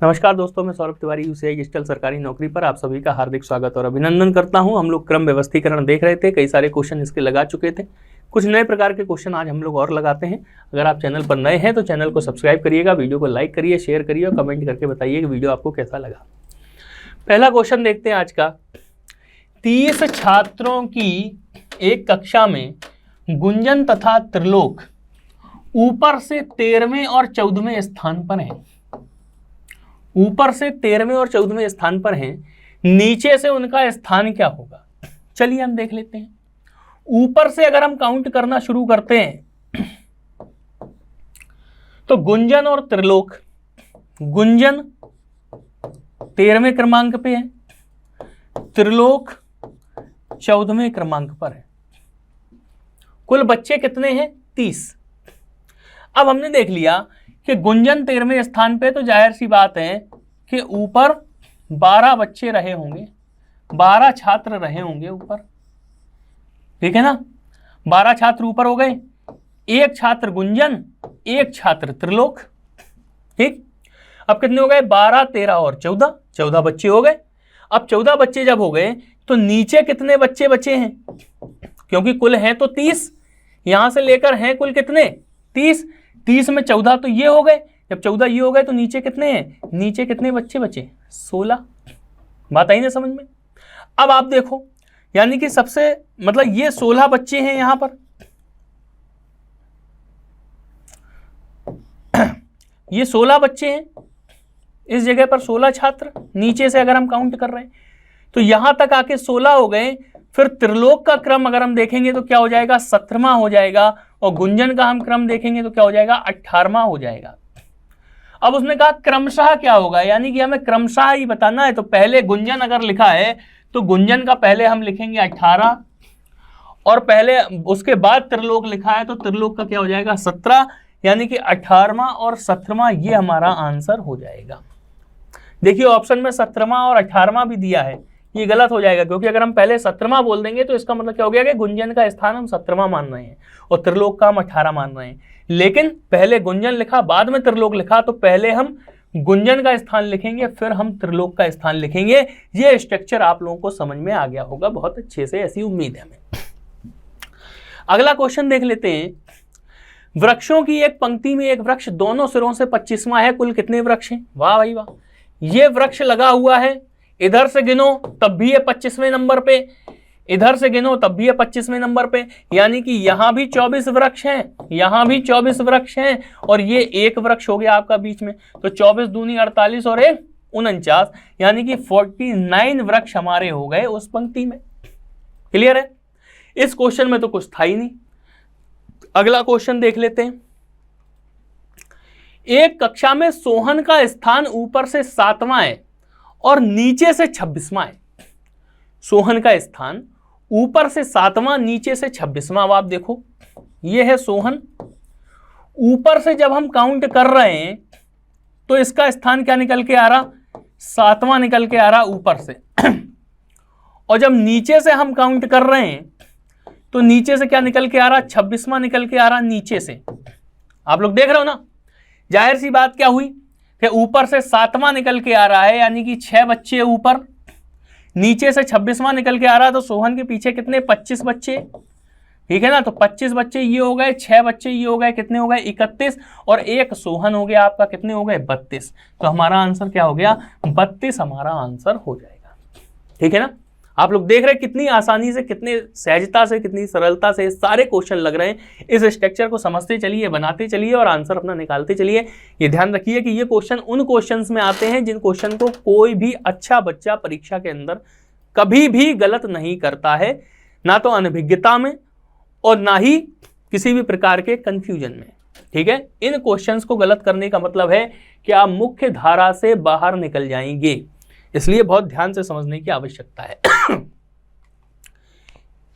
नमस्कार दोस्तों, मैं सौरभ तिवारी यूसीआई डिजिटल सरकारी नौकरी पर आप सभी का हार्दिक स्वागत और अभिनंदन करता हूं। हम लोग क्रम व्यवस्थीकरण देख रहे थे, कई सारे क्वेश्चन इसके लगा चुके थे। कुछ नए प्रकार के क्वेश्चन आज हम लोग और लगाते हैं। अगर आप चैनल पर नए हैं तो चैनल को सब्सक्राइब करिएगा, वीडियो को लाइक करिए, शेयर करिए और कमेंट करके बताइए कि वीडियो आपको कैसा लगा। पहला क्वेश्चन देखते हैं आज का। 30 छात्रों की एक कक्षा में गुंजन तथा त्रिलोक ऊपर से 13वें और 14वें स्थान पर हैं। ऊपर से 13वें और 14वें स्थान पर हैं, नीचे से उनका स्थान क्या होगा? चलिए हम देख लेते हैं। ऊपर से अगर हम काउंट करना शुरू करते हैं तो गुंजन और त्रिलोक, गुंजन 13वें क्रमांक पे है, त्रिलोक 14वें क्रमांक पर है। कुल बच्चे कितने हैं? 30। अब हमने देख लिया कि गुंजन 13वें स्थान पे, तो जाहिर सी बात है कि ऊपर 12 बच्चे रहे होंगे, 12 छात्र रहे होंगे ऊपर, ठीक है ना। 12 छात्र ऊपर हो गए, एक छात्र गुंजन, एक छात्र त्रिलोक, ठीक। अब कितने हो गए? 12, 13 और 14, 14 बच्चे हो गए। अब 14 बच्चे जब हो गए तो नीचे कितने बच्चे बचे हैं? क्योंकि कुल हैं तो 30, यहां से लेकर हैं कुल कितने? 30। 30 में 14 तो ये हो गए। जब 14 ये हो गए तो नीचे कितने हैं? नीचे कितने बच्चे बचे? 16। बात आई ना समझ में? अब आप देखो, यानी कि सबसे मतलब ये 16 बच्चे हैं यहां पर, ये 16 बच्चे हैं इस जगह पर, 16 छात्र नीचे से अगर हम काउंट कर रहे हैं तो यहां तक आके 16 हो गए। फिर त्रिलोक का क्रम अगर हम देखेंगे तो क्या हो जाएगा? 17वां हो जाएगा। और गुंजन का हम क्रम देखेंगे तो क्या हो जाएगा? 18वां हो जाएगा। अब उसने कहा क्रमशः क्या होगा, यानी कि हमें क्रमशः ही बताना है। तो पहले गुंजन अगर लिखा है तो गुंजन का पहले हम लिखेंगे 18, और पहले उसके बाद त्रिलोक लिखा है तो त्रिलोक का क्या हो जाएगा? 17, यानी कि 18वां और 17वां ये हमारा आंसर हो जाएगा। देखिए ऑप्शन में 17वां और 18वां भी दिया है, ये गलत हो जाएगा, क्योंकि अगर हम पहले 17वां बोल देंगे तो इसका मतलब क्या हो गया कि गुंजन का स्थान हम 17वां मान रहे हैं और त्रिलोक का हम 18 मान रहे हैं। लेकिन पहले गुंजन लिखा, बाद में त्रिलोक लिखा, तो पहले हम गुंजन का स्थान लिखेंगे, फिर हम त्रिलोक का स्थान लिखेंगे। ये स्ट्रक्चर आप लोगों को समझ में आ गया होगा बहुत अच्छे से, ऐसी उम्मीद है हमें। अगला क्वेश्चन देख लेते हैं। वृक्षों की एक पंक्ति में एक वृक्ष दोनों सिरों से 25वां है, कुल कितने वृक्ष हैं? वाह भाई वाह। ये वृक्ष लगा हुआ है, इधर से गिनो तब भी ये 25वें नंबर पे, इधर से गिनो तब भी ये 25वें नंबर पे, यानी कि यहां भी 24 वृक्ष हैं, यहां भी 24 वृक्ष हैं, और ये एक वृक्ष हो गया आपका बीच में। तो 24 दूनी 48 और 1 49, यानी कि 49 वृक्ष हमारे हो गए उस पंक्ति में। क्लियर है? इस क्वेश्चन में तो कुछ था ही नहीं। अगला क्वेश्चन देख लेते हैं। एक कक्षा में सोहन का स्थान ऊपर से 7वां है और नीचे से 26वां है। सोहन का स्थान ऊपर से 7वां, नीचे से 26वां। अब आप देखो, ये है सोहन। ऊपर से जब हम काउंट कर रहे हैं तो इसका स्थान क्या निकल के आ रहा? 7वां निकल के आ रहा ऊपर से। और जब नीचे से हम काउंट कर रहे हैं तो नीचे से क्या निकल के आ रहा? 26वां निकल के आ रहा नीचे से। आप लोग देख रहे हो ना? जाहिर सी बात क्या हुई कि ऊपर से 7वां निकल के आ रहा है, यानी कि 6 बच्चे ऊपर, नीचे से 26वां निकल के आ रहा है, तो सोहन के पीछे कितने? 25 बच्चे, ठीक है ना। तो 25 बच्चे ये हो गए, 6 बच्चे ये हो गए, कितने हो गए? 31, और एक सोहन हो गया आपका, कितने हो गए? 32। तो हमारा आंसर क्या हो गया? 32 हमारा आंसर हो जाएगा, ठीक है ना। आप लोग देख रहे हैं कितनी आसानी से, कितने सहजता से, कितनी सरलता से सारे क्वेश्चन लग रहे हैं। इस स्ट्रक्चर को समझते चलिए, बनाते चलिए और आंसर अपना निकालते चलिए। ये ध्यान रखिए कि ये क्वेश्चन उन क्वेश्चंस में आते हैं जिन क्वेश्चन को कोई भी अच्छा बच्चा परीक्षा के अंदर कभी भी गलत नहीं करता है, ना तो अनभिज्ञता में और ना ही किसी भी प्रकार के कंफ्यूजन में, ठीक है। इन क्वेश्चंस को गलत करने का मतलब है कि आप मुख्य धारा से बाहर निकल जाएंगे, इसलिए बहुत ध्यान से समझने की आवश्यकता है।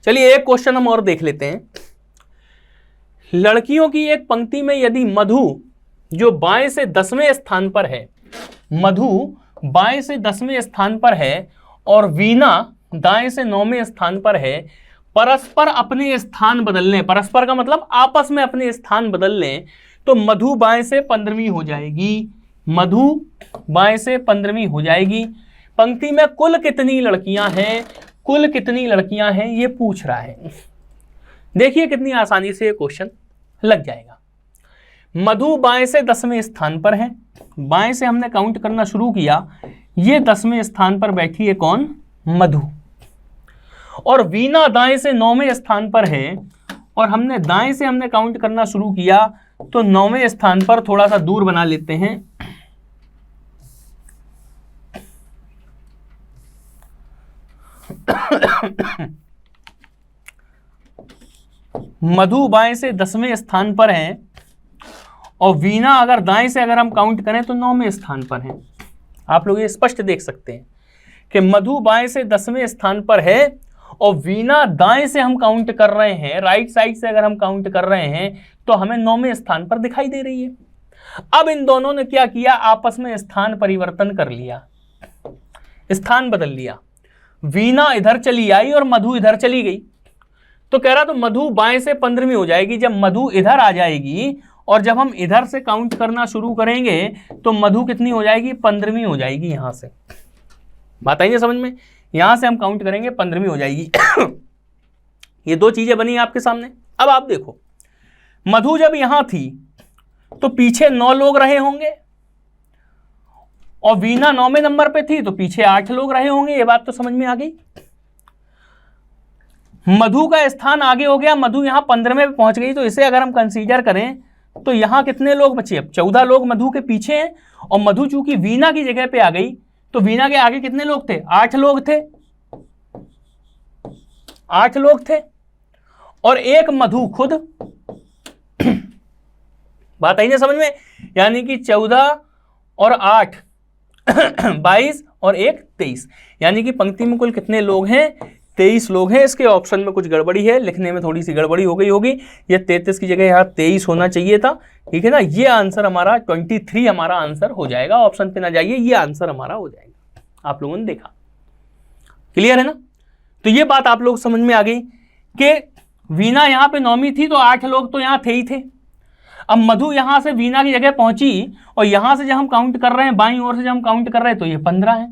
चलिए एक क्वेश्चन हम और देख लेते हैं। लड़कियों की एक पंक्ति में यदि मधु जो बाएं से 10वें स्थान पर है, मधु बाएं से 10वें स्थान पर है और वीणा दाएं से 9वें स्थान पर है, परस्पर अपने स्थान बदल लें, परस्पर का मतलब आपस में अपने स्थान बदल लें, तो मधु बाएं से 15वीं हो जाएगी, मधु बाएं से 15वीं हो जाएगी। पंक्ति में कुल कितनी लड़कियां हैं, कुल कितनी लड़कियां हैं ये पूछ रहा है। देखिए कितनी आसानी से ये क्वेश्चन लग जाएगा। मधु बाएं से 10वें स्थान पर है, बाएं से हमने काउंट करना शुरू किया, ये 10वें स्थान पर बैठी है कौन, मधु। और वीना दाएं से 9वें स्थान पर है, और हमने दाएं से हमने काउंट करना शुरू किया, तो 9वें स्थान पर थोड़ा सा दूर बना लेते हैं। मधु बाएं से 10वें स्थान पर है, और वीना अगर दाएं से अगर हम काउंट करें तो 9वें स्थान पर है। आप लोग ये स्पष्ट देख सकते हैं कि मधु बाएं से 10वें स्थान पर है, और वीना दाएं से हम काउंट कर रहे हैं, राइट साइड से अगर हम काउंट कर रहे हैं तो हमें 9वें स्थान पर दिखाई दे रही है। अब इन दोनों ने क्या किया, आपस में स्थान परिवर्तन कर लिया, स्थान बदल लिया। वीना इधर चली आई और मधु इधर चली गई, तो कह रहा तो मधु बाएं से 15वीं हो जाएगी। जब मधु इधर आ जाएगी और जब हम इधर से काउंट करना शुरू करेंगे तो मधु कितनी हो जाएगी, 15वीं हो जाएगी। यहां से बात आई है समझ में, यहां से हम काउंट करेंगे 15वीं हो जाएगी। ये दो चीजें बनी आपके सामने। अब आप देखो, मधु जब यहां थी तो पीछे 9 लोग रहे होंगे, और वीना 9वें नंबर पे थी तो पीछे 8 लोग रहे होंगे। ये बात तो समझ में आ गई। मधु का स्थान आगे हो गया, मधु यहां 15वें पे पहुंच गई, तो इसे अगर हम कंसीडर करें तो यहां कितने लोग बचे, अब 14 लोग मधु के पीछे हैं, और मधु चूंकि वीना की जगह पे आ गई तो वीना के आगे कितने लोग थे, 8 लोग थे, 8 लोग थे, और एक मधु खुद। बात आई ना समझ में, यानी कि 14 और 8 22 और 1 23, यानी कि पंक्ति में कुल कितने लोग हैं, 23 लोग हैं। इसके ऑप्शन में कुछ गड़बड़ी है, लिखने में थोड़ी सी गड़बड़ी हो गई होगी, ये 33 की जगह यहाँ 23 होना चाहिए था, ठीक है ना। ये आंसर हमारा 23 हमारा आंसर हो जाएगा, ऑप्शन पे ना जाइए, ये आंसर हमारा हो जाएगा। आप लोगों ने देखा, क्लियर है ना। तो ये बात आप लोग समझ में आ गई कि वीना यहाँ पे 9वीं थी तो 8 लोग तो यहाँ थे ही थे। अब मधु यहां से वीना की जगह पहुंची, और यहां से जब हम काउंट कर रहे हैं, बाईं ओर से जब हम काउंट कर रहे हैं तो ये 15 है,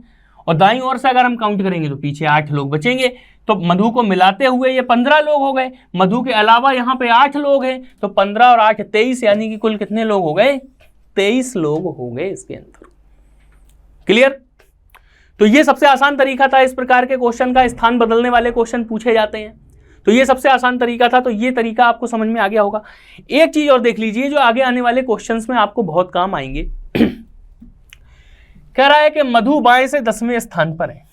और दाईं ओर से अगर हम काउंट करेंगे तो पीछे 8 लोग बचेंगे। तो मधु को मिलाते हुए ये 15 लोग हो गए, मधु के अलावा यहाँ पे 8 लोग हैं, तो 15 और 8 23, यानी कि कुल कितने लोग हो गए, 23 लोग हो गए इसके अंदर। क्लियर। तो ये सबसे आसान तरीका था, इस प्रकार के क्वेश्चन का स्थान बदलने वाले क्वेश्चन पूछे जाते हैं, तो ये सबसे आसान तरीका था। तो ये तरीका आपको समझ में आ गया होगा। एक चीज और देख लीजिए जो आगे आने वाले क्वेश्चंस में आपको बहुत काम आएंगे। कह रहा है कि मधु बाएं से 10वें स्थान पर है,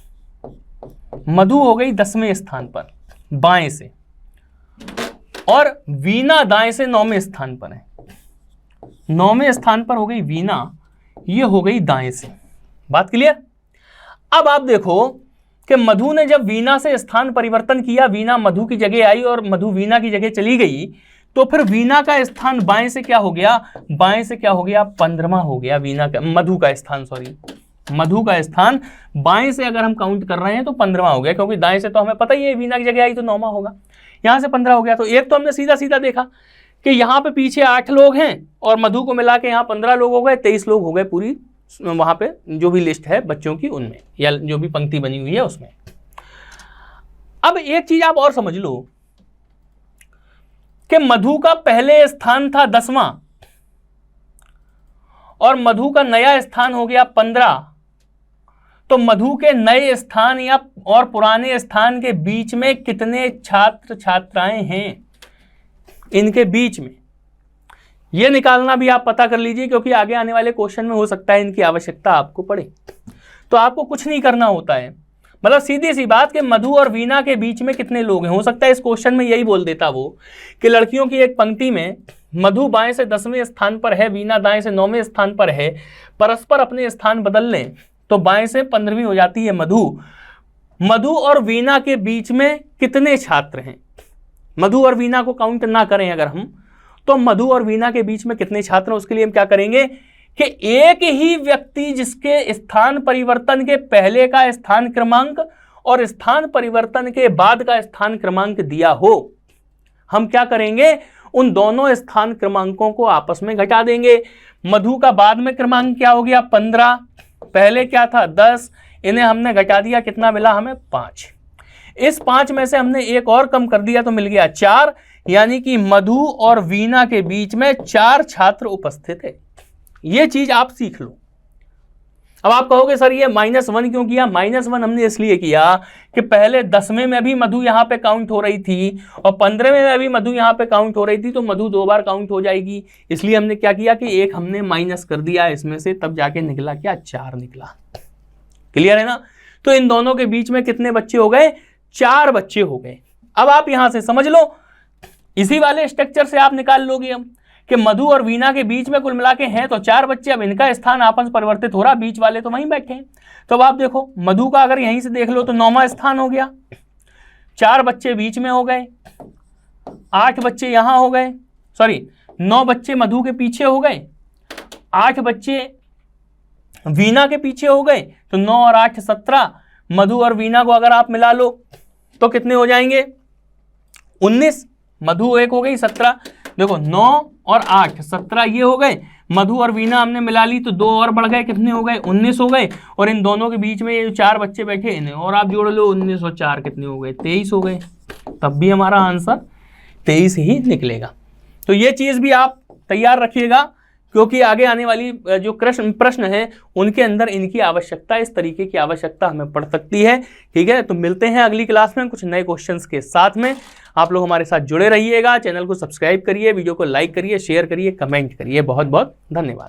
मधु हो गई 10वें स्थान पर बाएं से, और वीना दाएं से 9वें स्थान पर है, 9वें स्थान पर हो गई वीना, ये हो गई दाएं से। बात क्लियर। अब आप देखो कि मधु ने जब वीना से स्थान परिवर्तन किया, वीना मधु की जगह आई और मधु वीना की जगह चली गई, तो फिर वीना का स्थान बाएं से क्या हो गया, बाएं से क्या हो गया, 15वां हो गया। वीना का, मधु का स्थान, सॉरी, मधु का स्थान बाएं से अगर हम काउंट कर रहे हैं तो 15वां हो गया, क्योंकि दाएं से तो हमें पता ही है वीना की जगह आई तो 9वां होगा, यहां से 15 हो गया। तो एक तो हमने सीधा सीधा देखा कि यहाँ पे पीछे 8 लोग हैं और मधु को मिला के यहाँ 15 लोग हो गए, 23 लोग हो गए पूरी वहां पे जो भी लिस्ट है बच्चों की उनमें, या जो भी पंक्ति बनी हुई है उसमें। अब एक चीज आप और समझ लो कि मधु का पहले स्थान था 10वां और मधु का नया स्थान हो गया 15, तो मधु के नए स्थान या और पुराने स्थान के बीच में कितने छात्र छात्राएं हैं, इनके बीच में ये निकालना भी आप पता कर लीजिए, क्योंकि आगे आने वाले क्वेश्चन में हो सकता है इनकी आवश्यकता आपको पड़े। तो आपको कुछ नहीं करना होता है, मतलब सीधी सी बात कि मधु और वीना के बीच में कितने लोग हैं। हो सकता है इस क्वेश्चन में यही बोल देता वो कि लड़कियों की एक पंक्ति में मधु बाएं से 10वें स्थान पर है, वीना दाएं से 9वें स्थान पर है, परस्पर अपने स्थान बदल लें तो बाएं से 15वीं हो जाती है मधु। मधु और वीना के बीच में कितने छात्र हैं, मधु और वीना को काउंट ना करें अगर हम, तो मधु और वीना के बीच में कितने छात्र हैं, उसके लिए हम क्या करेंगे कि एक ही व्यक्ति जिसके स्थान परिवर्तन के पहले का स्थान क्रमांक और स्थान परिवर्तन के बाद का स्थान क्रमांक दिया हो, हम क्या करेंगे उन दोनों स्थान क्रमांकों को आपस में घटा देंगे। मधु का बाद में क्रमांक क्या हो गया 15, पहले क्या था 10, इन्हें हमने घटा दिया, कितना मिला हमें 5। इस 5 में से हमने एक और कम कर दिया तो मिल गया 4, यानी कि मधु और वीना के बीच में 4 छात्र उपस्थित है। ये चीज आप सीख लो। अब आप कहोगे सर ये -1 क्यों किया? -1 हमने इसलिए किया कि पहले 10वें में भी मधु यहाँ पे काउंट हो रही थी और 15वें में भी मधु यहाँ पे काउंट हो रही थी, तो मधु 2 बार काउंट हो जाएगी। इसलिए हमने क्या किया कि एक हमने माइनस कर दिया इसमें से, तब जाके निकला क्या 4 निकला। क्लियर है ना? तो इन दोनों के बीच में कितने बच्चे हो गए? 4 बच्चे हो गए। अब आप यहां से समझ लो, इसी वाले स्ट्रक्चर से आप निकाल लोगे हम कि मधु और वीना के बीच में कुल मिला के हैं तो 4 बच्चे। अब इनका स्थान आपस परिवर्तित हो रहा, बीच वाले तो वहीं बैठे हैं। तो अब आप देखो मधु का अगर यहीं से देख लो तो 9वां स्थान हो गया, 4 बच्चे बीच में हो गए, 8 बच्चे यहां हो गए, सॉरी 9 बच्चे मधु के पीछे हो गए, 8 बच्चे वीना के पीछे हो गए, तो 9 और 8 17। मधु और वीना को अगर आप मिला लो तो कितने हो जाएंगे? 19। मधु एक हो गई 17, देखो 9 और 8 17 ये हो गए। मधु और वीना हमने मिला ली तो 2 और बढ़ गए, कितने हो गए? 19 हो गए। और इन दोनों के बीच में ये 4 बच्चे बैठे इन्हें और आप जोड़ लो, 19 और 4 कितने हो गए? 23 हो गए। तब भी हमारा आंसर 23 ही निकलेगा। तो ये चीज भी आप तैयार रखिएगा, क्योंकि आगे आने वाली जो प्रश्न है उनके अंदर इनकी आवश्यकता, इस तरीके की आवश्यकता हमें पड़ सकती है। ठीक है, तो मिलते हैं अगली क्लास में कुछ नए क्वेश्चंस के साथ में। आप लोग हमारे साथ जुड़े रहिएगा, चैनल को सब्सक्राइब करिए, वीडियो को लाइक करिए, शेयर करिए, कमेंट करिए। बहुत बहुत धन्यवाद।